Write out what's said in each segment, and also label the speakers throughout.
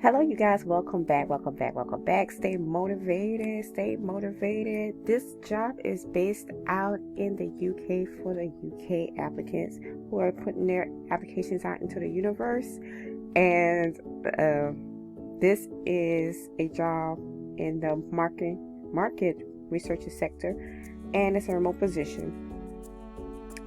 Speaker 1: Hello, you guys. Welcome back. Stay motivated. This job is based out in the UK for the UK applicants who are putting their applications out into the universe. And this is a job in the market research sector, and it's a remote position.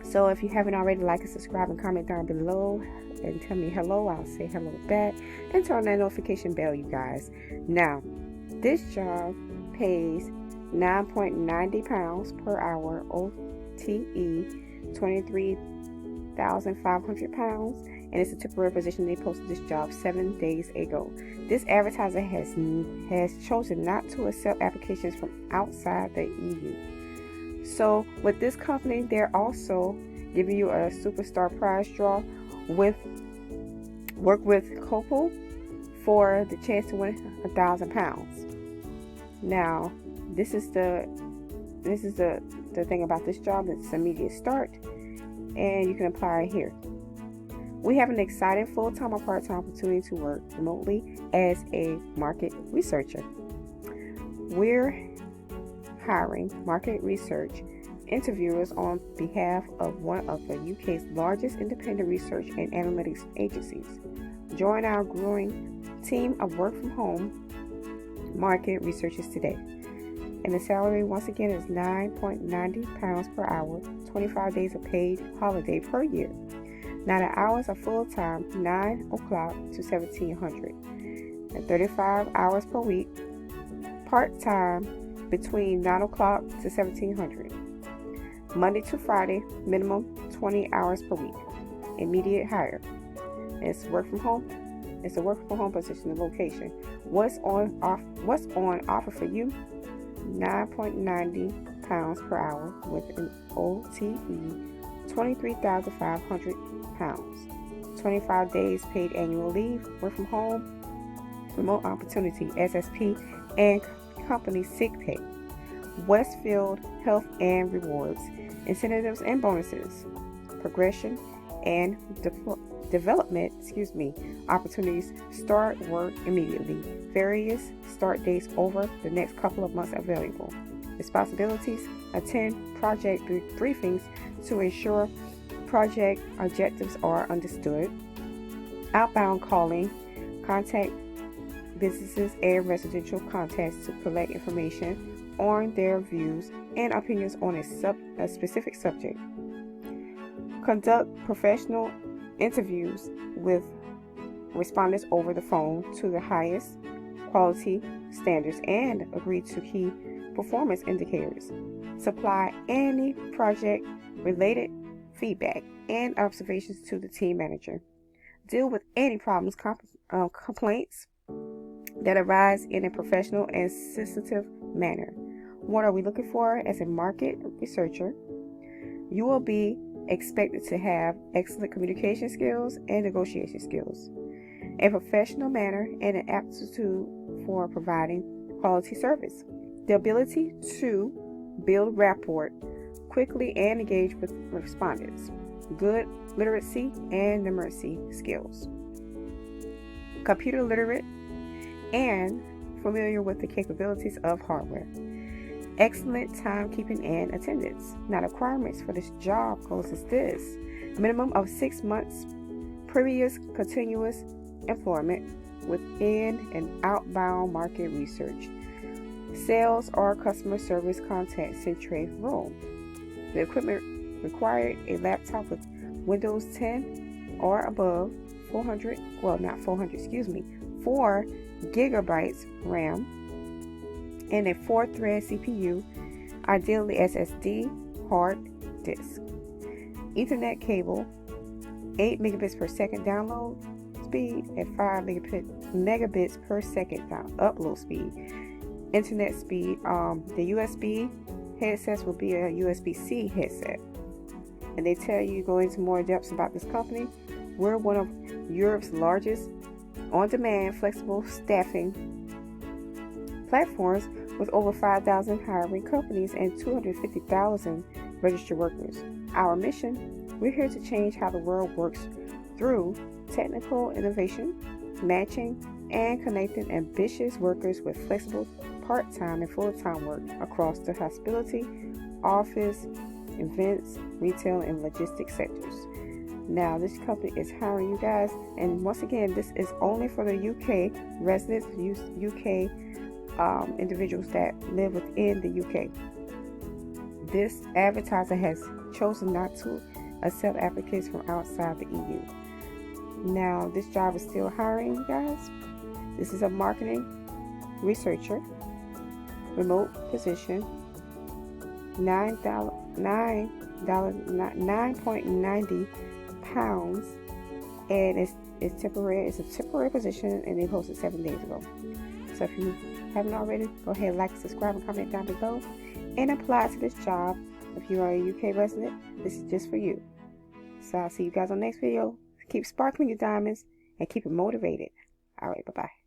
Speaker 1: So if you haven't already, like and subscribe and comment down below and tell me hello. I'll say hello back and turn that notification bell, you guys. Now, this job pays £9.90 per hour, OTE £23,500, and it's a temporary position. They posted this job 7 days ago. This advertiser has chosen not to accept applications from outside the EU. So with this company, they're also giving you a superstar prize draw work with Coople for the chance to win £1,000. Now, this is the thing about this job. It's immediate start, and you can apply here. We have an exciting full-time or part-time opportunity to work remotely as a market researcher. We're hiring market research interviewers on behalf of one of the UK's largest independent research and analytics agencies. Join our growing team of work from home market researchers today. And the salary, once again, is £9.90 per hour, 25 days of paid holiday per year. Now the hours are full-time, 9 o'clock to 1700, and 35 hours per week. Part-time, between 9 o'clock to 1700. Monday to Friday, minimum 20 hours per week. Immediate hire. It's work from home. It's a work from home position and location. What's on offer for you? £9.90 per hour with an OTE £23,500. 25 days paid annual leave. Work from home. Remote opportunity. SSP and company sick pay, Westfield health and rewards, incentives and bonuses, progression and development opportunities. Start work immediately. Various start dates over the next couple of months available. Responsibilities: attend project briefings to ensure project objectives are understood. Outbound calling, contact businesses and residential contacts to collect information on their views and opinions on a specific subject. Conduct professional interviews with respondents over the phone to the highest quality standards and agree to key performance indicators. Supply any project-related feedback and observations to the team manager. Deal with any problems, complaints that arise in a professional and sensitive manner. What are we looking for as a market researcher? You will be expected to have excellent communication skills and negotiation skills, a professional manner, and an aptitude for providing quality service. The ability to build rapport quickly and engage with respondents. Good literacy and numeracy skills. Computer literate and familiar with the capabilities of hardware. Excellent timekeeping and attendance. Now, the requirements for this job goes as this: a minimum of 6 months previous continuous employment within an outbound market research, sales or customer service contact center role. The equipment required: a laptop with Windows 10 or above, 4 gigabytes RAM, and a 4-thread CPU, ideally SSD hard disk. Ethernet cable, 8 megabits per second download speed and 5 megabits per second upload speed. Internet speed, the USB headsets will be a USB-C headset. And they tell you, go into more depths about this company. We're one of Europe's largest on-demand flexible staffing platforms with over 5,000 hiring companies and 250,000 registered workers. Our mission: we're here to change how the world works through technical innovation, matching and connecting ambitious workers with flexible part-time and full-time work across the hospitality, office, events, retail, and logistics sectors. Now, this company is hiring you guys, and once again, this is only for the UK residents, UK individuals that live within the UK. This advertiser has chosen not to accept applicants from outside the EU. Now, this job is still hiring, you guys. This is a marketing researcher, remote position, $9.90, and it's temporary. It's a temporary position, and they posted 7 days ago. So if you haven't already, go ahead, like, subscribe, and comment down below, and apply to this job. If you are a UK resident, this is just for you. So I'll see you guys on the next video. Keep sparkling your diamonds and keep it motivated. All right, bye-bye.